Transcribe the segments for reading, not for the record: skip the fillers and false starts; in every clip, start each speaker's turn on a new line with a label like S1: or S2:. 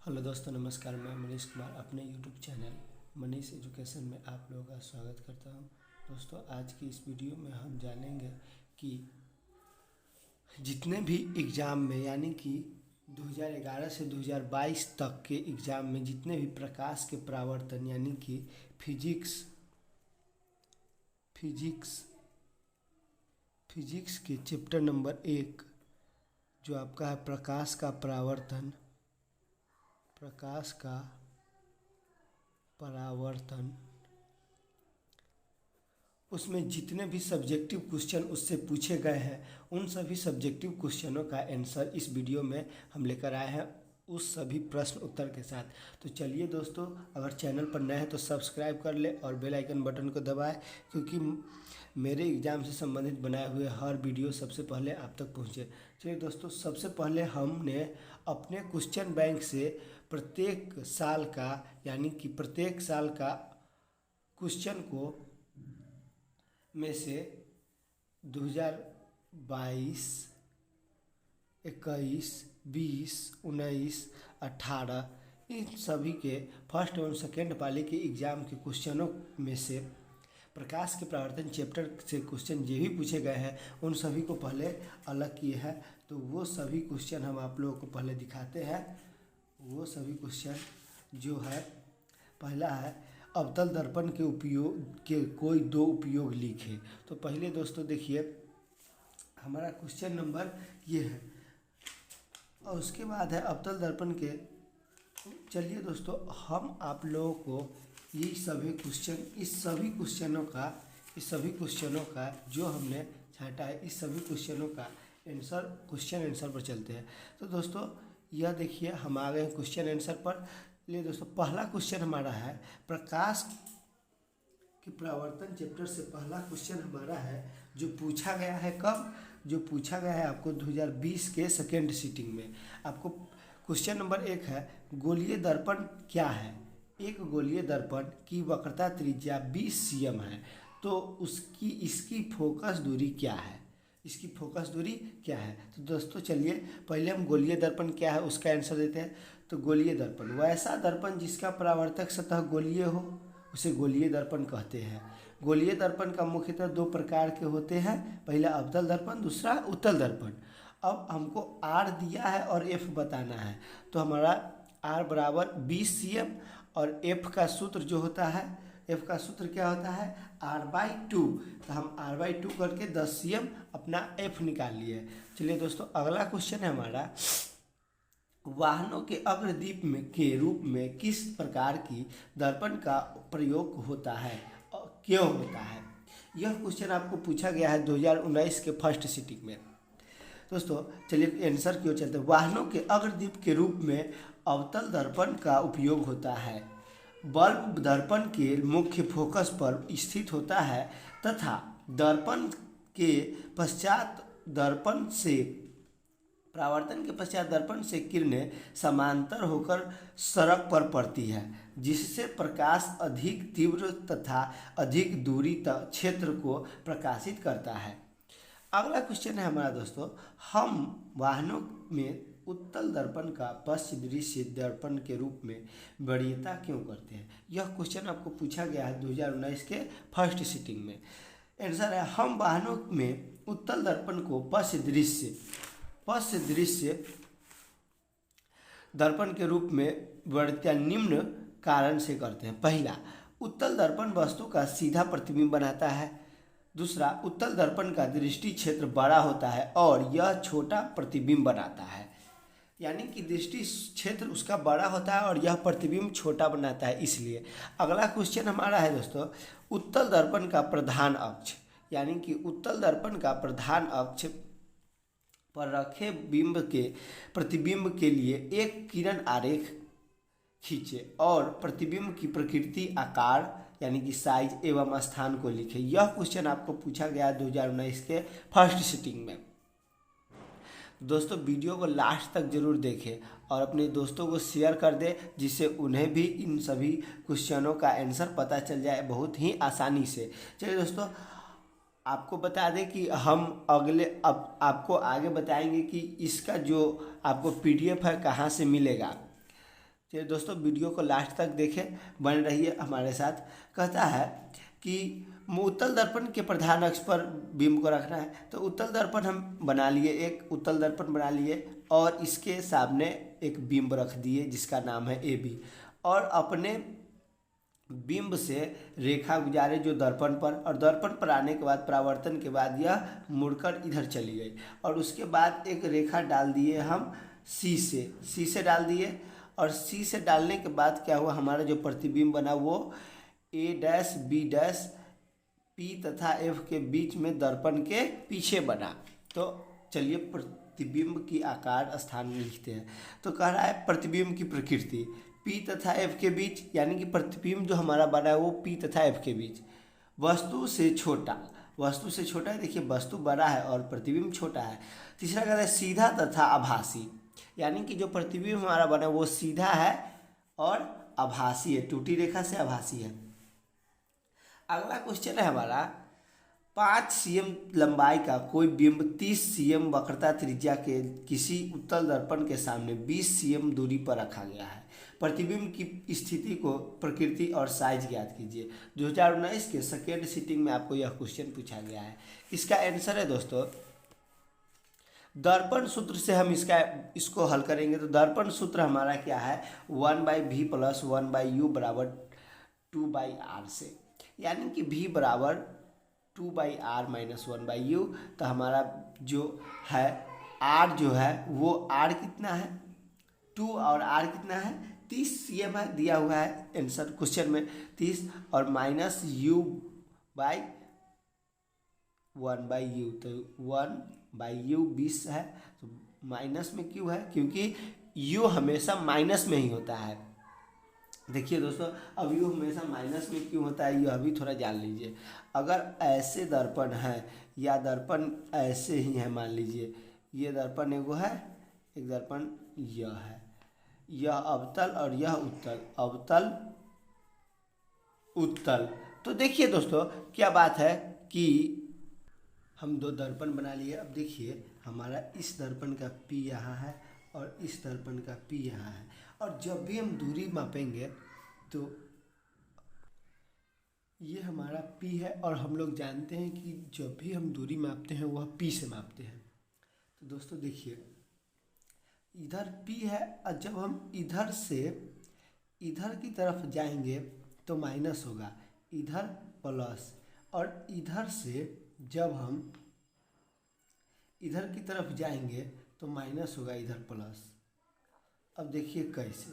S1: Hello दोस्तों, नमस्कार। मैं मनीष कुमार अपने यूट्यूब चैनल मनीष एजुकेशन में आप लोगों का स्वागत करता हूं। दोस्तों, आज की इस वीडियो में हम जानेंगे कि जितने भी एग्ज़ाम में यानी कि 2011 से 2022 तक के एग्ज़ाम में जितने भी प्रकाश के परावर्तन यानी कि फिजिक्स के चैप्टर नंबर 1 जो आपका है प्रकाश का परावर्तन, उसमें जितने भी सब्जेक्टिव क्वेश्चन उससे पूछे गए हैं उन सभी सब्जेक्टिव क्वेश्चनों का आंसर इस वीडियो में हम लेकर आए हैं उस सभी प्रश्न उत्तर के साथ। तो चलिए दोस्तों, अगर चैनल पर नए हैं तो सब्सक्राइब कर ले और बेल आइकन बटन को दबाएं, क्योंकि मेरे एग्ज़ाम से संबंधित बनाए हुए हर वीडियो सबसे पहले आप तक पहुंचे। चलिए दोस्तों, सबसे पहले हमने अपने क्वेश्चन बैंक से प्रत्येक साल का क्वेश्चन को में से 2022, 21, 20, 19, 18 इन सभी के फर्स्ट एवं सेकेंड पाली के एग्ज़ाम के क्वेश्चनों में से प्रकाश के परावर्तन चैप्टर से क्वेश्चन जो भी पूछे गए हैं उन सभी को पहले अलग किए हैं। तो वो सभी क्वेश्चन हम आप लोगों को पहले दिखाते हैं। वो सभी क्वेश्चन जो है, पहला है अवतल दर्पण के उपयोग के कोई दो उपयोग लिखे। तो पहले दोस्तों देखिए, हमारा क्वेश्चन नंबर ये है और उसके बाद है अवतल दर्पण के। चलिए दोस्तों, हम आप लोगों को इस सभी क्वेश्चनों का जो हमने छांटा है, इस सभी क्वेश्चनों का क्वेश्चन आंसर पर चलते हैं। तो दोस्तों यह देखिए, हम आ गए हैं क्वेश्चन आंसर पर। लिए दोस्तों, पहला क्वेश्चन हमारा है प्रकाश के परावर्तन चैप्टर से पहला क्वेश्चन हमारा है जो पूछा गया है कब, जो पूछा गया है आपको 2020 के सेकेंड सीटिंग में। आपको क्वेश्चन नंबर 1 है, गोलीय दर्पण क्या है। एक गोलीय दर्पण की वक्रता त्रिज्या 20 cm है, तो इसकी फोकस दूरी क्या है। तो दोस्तों चलिए, पहले हम गोलीय दर्पण क्या है उसका आंसर देते हैं। तो गोलीय दर्पण वैसा दर्पण जिसका परावर्तक सतह गोलीय हो उसे गोलीय दर्पण कहते हैं। गोलीय दर्पण का मुख्यतः दो प्रकार के होते हैं, पहला अवतल दर्पण, दूसरा उत्तल दर्पण। अब हमको R दिया है और F बताना है। तो हमारा R बराबर 20 cm और F का सूत्र जो होता है, F का सूत्र क्या होता है, R/2। तो हम R/2 करके 10 cm अपना F निकाल लिए। चलिए दोस्तों, अगला क्वेश्चन है हमारा, वाहनों के अग्रदीप के रूप में किस प्रकार की दर्पण का प्रयोग होता है और क्यों होता है। यह क्वेश्चन आपको पूछा गया है 2019 के फर्स्ट सीटिंग में। दोस्तों चलिए आंसर की ओर चलते हैं। वाहनों के अग्रदीप के रूप में अवतल दर्पण का उपयोग होता है। बल्ब दर्पण के मुख्य फोकस पर स्थित होता है तथा परावर्तन के पश्चात दर्पण से किरणें समांतर होकर सड़क पर पड़ती है, जिससे प्रकाश अधिक तीव्र तथा अधिक दूरी तक क्षेत्र को प्रकाशित करता है। अगला क्वेश्चन है हमारा दोस्तों, हम वाहनों में उत्तल दर्पण का पश्च दृश्य दर्पण के रूप में वरीयता क्यों करते हैं। यह क्वेश्चन आपको पूछा गया है 2019 के फर्स्ट सीटिंग में। आंसर है, हम वाहनों में उत्तल दर्पण को पश्च दृश्य दर्पण के रूप में वरीयता निम्न कारण से करते हैं। पहला, उत्तल दर्पण वस्तु का सीधा प्रतिबिंब बनाता है। दूसरा, उत्तल दर्पण का दृष्टि क्षेत्र बड़ा होता है और यह छोटा प्रतिबिंब बनाता है, यानी कि दृष्टि क्षेत्र उसका बड़ा होता है और यह प्रतिबिंब छोटा बनाता है, इसलिए। अगला क्वेश्चन हमारा है दोस्तों, उत्तल दर्पण का प्रधान अक्ष, यानी कि उत्तल दर्पण का प्रधान अक्ष पर रखे प्रतिबिंब के लिए एक किरण आरेख खींचे और प्रतिबिंब की प्रकृति, आकार यानी कि साइज एवं स्थान को लिखे। यह क्वेश्चन आपको पूछा गया 2019 के फर्स्ट सीटिंग में। दोस्तों वीडियो को लास्ट तक जरूर देखें और अपने दोस्तों को शेयर कर दें, जिससे उन्हें भी इन सभी क्वेश्चनों का आंसर पता चल जाए बहुत ही आसानी से। चलिए दोस्तों, आपको बता दें कि हम अब आपको आगे बताएंगे कि इसका जो आपको PDF है कहाँ से मिलेगा। चलिए दोस्तों, वीडियो को लास्ट तक देखें, बने रहिए हमारे साथ। कहता है कि उत्तल दर्पण के प्रधान अक्ष पर बिंब को रखना है। तो उत्तल दर्पण हम बना लिए, एक उत्तल दर्पण बना लिए और इसके सामने एक बिंब रख दिए जिसका नाम है ए बी, और अपने बिंब से रेखा गुजारे जो दर्पण पर, और दर्पण पर आने के बाद परावर्तन के बाद यह मुड़कर इधर चली गई, और उसके बाद एक रेखा डाल दिए हम सी से डाल दिए, और सी से डालने के बाद क्या हुआ, हमारा जो प्रतिबिंब बना वो ए डैश बी डैश पी तथा एफ के बीच में दर्पण के पीछे बना। तो चलिए प्रतिबिंब की आकार स्थान लिखते हैं। तो कह रहा है प्रतिबिंब की प्रकृति, पी तथा एफ के बीच, यानी कि प्रतिबिंब जो हमारा बना है वो पी तथा एफ के बीच, वस्तु से छोटा है। देखिए वस्तु बड़ा है और प्रतिबिंब छोटा है। तीसरा कहता है सीधा तथा आभासी, यानी कि जो प्रतिबिंब हमारा बना है वो सीधा है और आभासी है, टूटी रेखा से आभासी है। अगला क्वेश्चन है हमारा, 5 cm लंबाई का कोई बिंब 30 cm वक्रता त्रिज्या के किसी उत्तल दर्पण के सामने 20 cm दूरी पर रखा गया है। प्रतिबिंब की स्थिति को प्रकृति और साइज ज्ञात कीजिए। 2019 के सेकेंड सिटिंग में आपको यह क्वेश्चन पूछा गया है। इसका आंसर है दोस्तों, दर्पण सूत्र से हम इसको हल करेंगे। तो दर्पण सूत्र हमारा क्या है, 1/v + 1/u = 2/r से, यानी कि v बराबर 2/r - 1/u। तो हमारा जो है r जो है वो r कितना है, 2, और r कितना है 30 cm है, दिया हुआ है आंसर क्वेश्चन में 30, और -u/1/u। तो 1/u 20 है, तो माइनस में क्यों है, क्योंकि u हमेशा माइनस में ही होता है। देखिए दोस्तों, अब यू हमेशा माइनस में क्यों होता है, यह अभी थोड़ा जान लीजिए। अगर ऐसे दर्पण है या दर्पण ऐसे ही है, मान लीजिए ये दर्पण एगो है, एक दर्पण यह है, यह अवतल और यह उत्तल, अवतल उत्तल। तो देखिए दोस्तों क्या बात है कि हम 2 दर्पण बना लिए। अब देखिए हमारा इस दर्पण का P यहाँ है और इस दर्पण का P यहाँ है, और जब भी हम दूरी मापेंगे तो ये हमारा P है, और हम लोग जानते हैं कि जब भी हम दूरी मापते हैं वह P से मापते हैं। तो दोस्तों देखिए इधर P है, और जब हम इधर से इधर की तरफ जाएंगे तो माइनस होगा, इधर प्लस, और इधर से जब हम इधर की तरफ जाएंगे तो माइनस होगा, इधर प्लस। अब देखिए कैसे,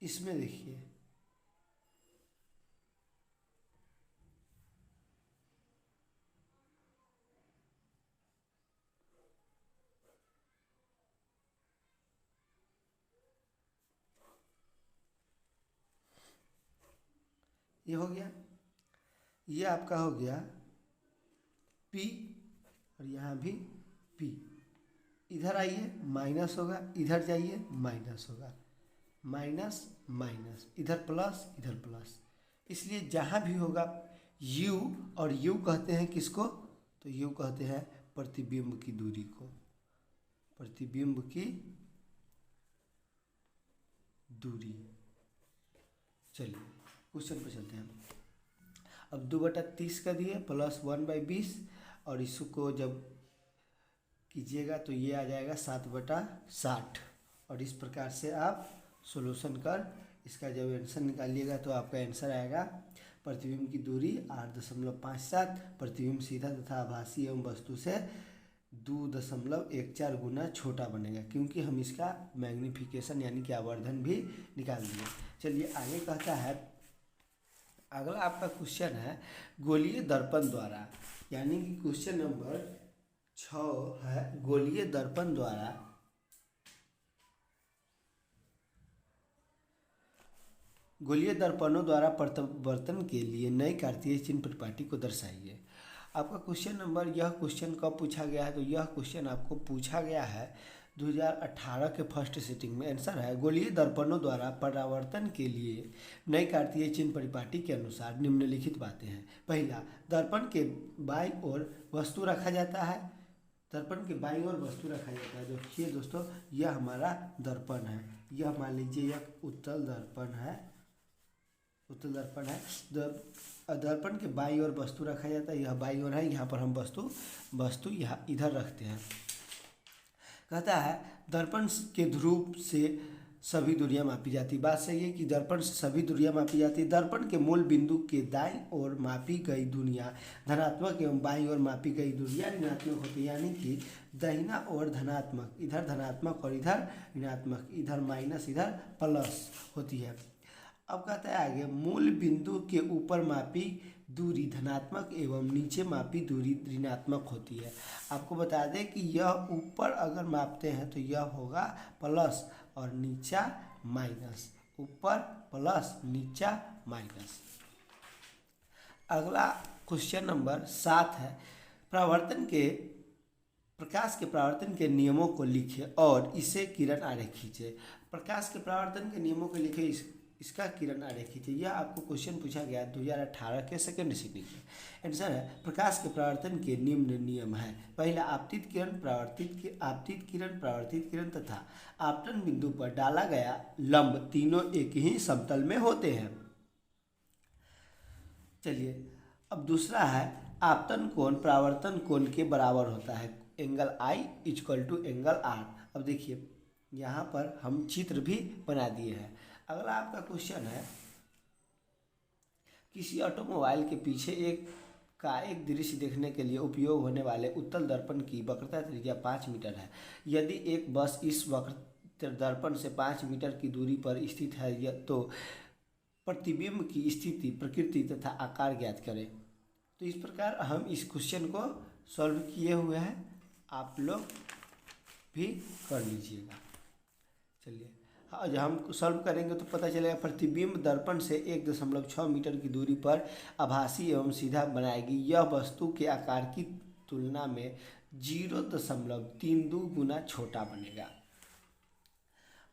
S1: इसमें देखिए ये हो गया, ये आपका हो गया P, और यहाँ भी P। इधर आइए माइनस होगा, इधर जाइए माइनस होगा, माइनस माइनस, इधर प्लस इधर प्लस। इसलिए जहाँ भी होगा U, और U कहते हैं किसको, तो U कहते हैं प्रतिबिंब की दूरी को, प्रतिबिंब की दूरी। चलिए क्वेश्चन पर चलते हैं। अब 2/30 का दिए प्लस 1/20, और इसको जब कीजिएगा तो ये आ जाएगा 7/60, और इस प्रकार से आप सॉल्यूशन कर इसका जब आंसर निकालिएगा तो आपका आंसर आएगा प्रतिबिंब की दूरी 8.57, प्रतिबिंब सीधा तथा आभासी एवं वस्तु से 2.14 गुना छोटा बनेगा, क्योंकि हम इसका मैग्नीफिकेशन यानी कि आवर्धन भी निकाल दिए। चलिए आगे कहता है, अगला आपका क्वेश्चन है गोलीय दर्पण द्वारा, यानी कि क्वेश्चन नंबर 6 है, गोलीय दर्पण द्वारा गोलीय दर्पणों द्वारा परावर्तन के लिए नई कार्तीय चिन्ह परिपाटी को दर्शाइए। आपका क्वेश्चन नंबर, यह क्वेश्चन कब पूछा गया है, तो यह क्वेश्चन आपको पूछा गया है 2018 के फर्स्ट सिटिंग में। आंसर है गोलीय दर्पणों द्वारा परावर्तन के लिए नई कार्तीय चिन्ह परिपाटी के अनुसार निम्नलिखित बातें हैं। पहला, दर्पण के बाईं ओर वस्तु रखा जाता है, दर्पण के बाईं ओर वस्तु रखा जाता है। देखिए दोस्तों यह हमारा दर्पण है, यह मान लीजिए यह उत्तल दर्पण है, उत्तल दर्पण है। दर्पण के बाईं ओर वस्तु रखा जाता है, यह बाईं ओर है, यहाँ पर हम वस्तु यहाँ इधर रखते हैं। कहता है दर्पण के ध्रुव से सभी दूरियां मापी जाती। बात सही है कि दर्पण से सभी दूरियां मापी जाती है। दर्पण के मूल बिंदु के दाईं ओर मापी गई दूरियां धनात्मक एवं बाईं ओर मापी गई दूरियां ऋणात्मक होती है, यानी कि दाहिना ओर धनात्मक, इधर धनात्मक और इधर ऋणात्मक, इधर माइनस इधर प्लस होती है। अब कहता है आगे, मूल बिंदु के ऊपर मापी दूरी धनात्मक एवं नीचे मापी दूरी ऋणात्मक होती है। आपको बता दें कि यह ऊपर अगर मापते हैं तो यह होगा प्लस और नीचा माइनस, ऊपर प्लस नीचा माइनस। अगला क्वेश्चन नंबर 7 है, प्रकाश के परावर्तन के नियमों को लिखें और इसे किरण आरेख खींचे। प्रकाश के परावर्तन के नियमों को लिखें, इसका किरण आरेख खींचे। यह आपको क्वेश्चन पूछा गया 2018 के सेकेंड सीटिंग में। आंसर है प्रकाश के परावर्तन के निम्न नियम है। पहला, आपतित किरण, परावर्तित किरण तथा आपतन बिंदु पर डाला गया लंब तीनों एक ही समतल में होते हैं। चलिए अब दूसरा है, आपतन कोण परावर्तन कोण के बराबर होता है, angle I equal to angle R. अब देखिए यहाँ पर हम चित्र भी बना दिए हैं। अगला आपका क्वेश्चन है, किसी ऑटोमोबाइल के पीछे एक दृश्य देखने के लिए उपयोग होने वाले उत्तल दर्पण की वक्रता त्रिज्या 5 मीटर है। यदि एक बस इस वक्र दर्पण से 5 मीटर की दूरी पर स्थित है तो प्रतिबिंब की स्थिति, प्रकृति तथा आकार ज्ञात करें। तो इस प्रकार हम इस क्वेश्चन को सॉल्व किए हुए हैं, आप लोग भी कर लीजिएगा। चलिए जब हम सॉल्व करेंगे तो पता चलेगा, प्रतिबिंब दर्पण से 1.6 मीटर की दूरी पर आभासी एवं सीधा बनाएगी। यह वस्तु के आकार की तुलना में 0.32 गुना छोटा बनेगा।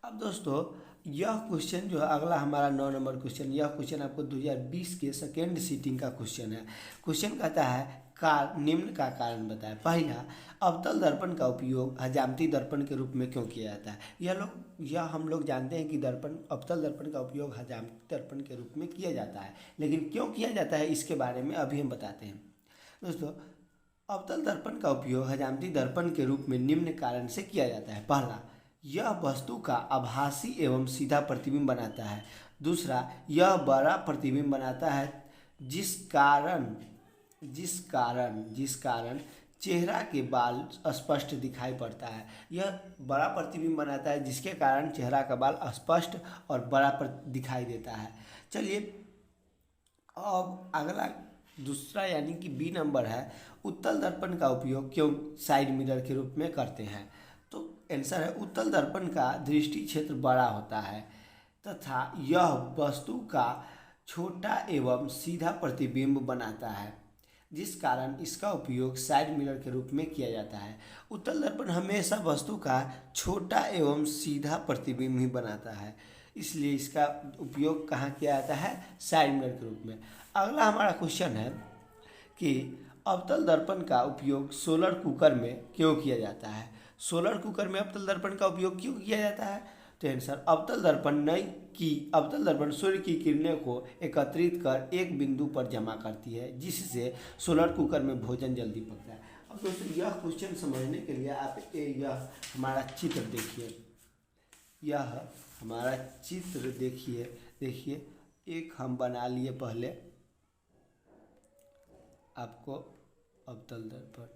S1: अब दोस्तों यह क्वेश्चन जो है अगला हमारा 9 नंबर क्वेश्चन, यह क्वेश्चन आपको 2020 के सेकेंड सीटिंग का क्वेश्चन है। क्वेश्चन कहता है निम्न का कारण बताएं। पहला, अवतल दर्पण का उपयोग हजामती दर्पण के रूप में क्यों किया जाता है। यह हम लोग जानते हैं कि अवतल दर्पण का उपयोग हजामती दर्पण के रूप में किया जाता है, लेकिन क्यों किया जाता है इसके बारे में अभी हम बताते हैं। दोस्तों अवतल दर्पण का उपयोग हजामती दर्पण के रूप में निम्न कारण से किया जाता है। पहला, यह वस्तु का आभासी एवं सीधा प्रतिबिंब बनाता है। दूसरा, यह बड़ा प्रतिबिंब बनाता है जिस कारण चेहरा के बाल स्पष्ट दिखाई पड़ता है। यह बड़ा प्रतिबिंब बनाता है जिसके कारण चेहरा का बाल स्पष्ट और बड़ा दिखाई देता है। चलिए अब अगला दूसरा यानी कि बी नंबर है, उत्तल दर्पण का उपयोग क्यों साइड मिरर के रूप में करते हैं। तो आंसर है, उत्तल दर्पण का दृष्टि क्षेत्र बड़ा होता है तथा यह वस्तु का छोटा एवं सीधा प्रतिबिंब बनाता है, जिस कारण इसका उपयोग साइड मिरर के रूप में किया जाता है। उत्तल दर्पण हमेशा वस्तु का छोटा एवं सीधा प्रतिबिंब ही बनाता है, इसलिए इसका उपयोग कहाँ किया जाता है, साइड मिरर के रूप में। अगला हमारा क्वेश्चन है कि अवतल दर्पण का उपयोग सोलर कुकर में क्यों किया जाता है। सोलर कुकर में अवतल दर्पण का उपयोग क्यों किया जाता है। तो आंसर, अवतल दर्पण सूर्य की किरणें को एकत्रित कर एक बिंदु पर जमा करती है, जिससे सोलर कुकर में भोजन जल्दी पकता है। अब दोस्तों यह क्वेश्चन समझने के लिए आप यह हमारा चित्र देखिए, यह हमारा चित्र देखिए एक हम बना लिए पहले आपको अवतल दर्पण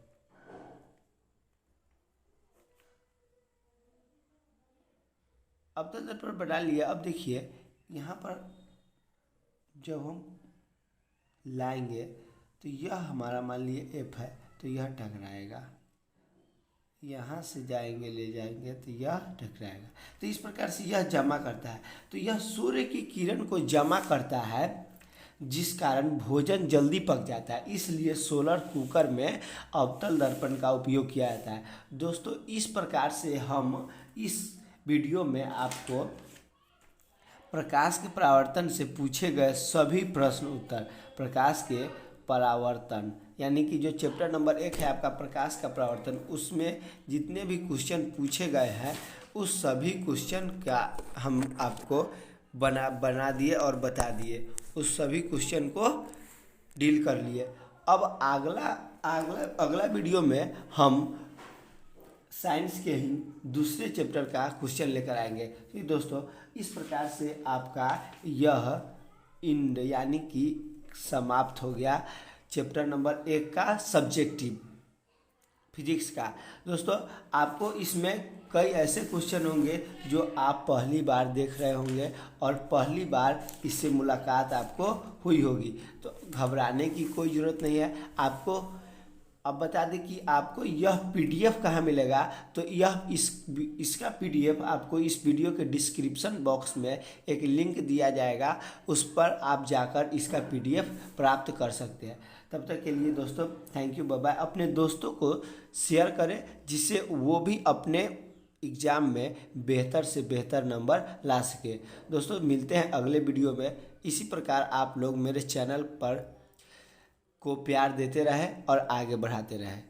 S1: बना लिया। अब देखिए यहाँ पर जब हम लाएंगे तो यह हमारा मान लिए एफ है, तो यह टकराएगा, यहाँ से जाएंगे ले जाएंगे तो यह टकराएगा। तो इस प्रकार से यह जमा करता है, तो यह सूर्य की किरण को जमा करता है जिस कारण भोजन जल्दी पक जाता है, इसलिए सोलर कुकर में अवतल दर्पण का उपयोग किया जाता है। दोस्तों इस प्रकार से हम इस वीडियो में आपको प्रकाश के परावर्तन से पूछे गए सभी प्रश्न उत्तर, प्रकाश के परावर्तन यानी कि जो चैप्टर नंबर 1 है आपका प्रकाश का परावर्तन, उसमें जितने भी क्वेश्चन पूछे गए हैं उस सभी क्वेश्चन का हम आपको बना दिए और बता दिए, उस सभी क्वेश्चन को डील कर लिए। अब अगला अगला अगला वीडियो में हम साइंस के ही दूसरे चैप्टर का क्वेश्चन लेकर आएंगे। तो दोस्तों इस प्रकार से आपका यह इंड यानी कि समाप्त हो गया चैप्टर नंबर 1 का सब्जेक्टिव फिजिक्स का। दोस्तों आपको इसमें कई ऐसे क्वेश्चन होंगे जो आप पहली बार देख रहे होंगे और पहली बार इससे मुलाकात आपको हुई होगी, तो घबराने की कोई ज़रूरत नहीं है। आपको अब बता दें कि आपको यह पीडीएफ कहाँ मिलेगा, तो यह इसका पीडीएफ आपको इस वीडियो के डिस्क्रिप्शन बॉक्स में एक लिंक दिया जाएगा, उस पर आप जाकर इसका पीडीएफ प्राप्त कर सकते हैं। तब तक के लिए दोस्तों थैंक यू, बाय बाय। अपने दोस्तों को शेयर करें जिससे वो भी अपने एग्ज़ाम में बेहतर से बेहतर नंबर ला सके। दोस्तों मिलते हैं अगले वीडियो में। इसी प्रकार आप लोग मेरे चैनल पर को प्यार देते रहें और आगे बढ़ाते रहें।